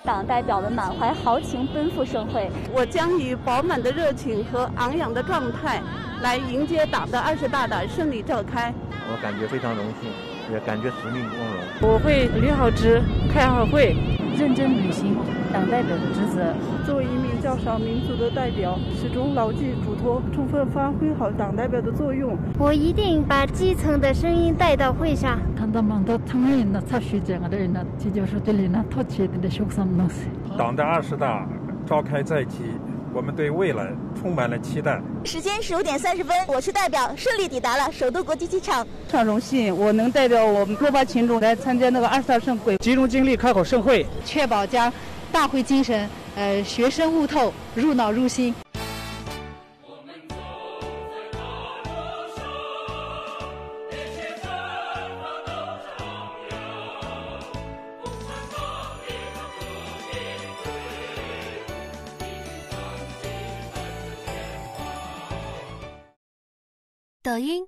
党代表们满怀豪情奔赴盛会。我将以饱满的热情和昂扬的状态来迎接党的20大的顺利召开。我感觉非常荣幸，也感觉使命光荣。我会履好职，开好会，认真履行党代表的职责。作为一名较少民族的代表，始终牢记嘱托，充分发挥好党代表的作用。我一定把基层的声音带到会上。党的20大召开在即，我们对未来充满了期待。时间15点30分，我市代表顺利抵达了首都国际机场。非常荣幸，我能代表我们落巴群众来参加那个20大盛会，集中精力开好盛会，确保将大会精神学深悟透，入脑入心。抖音。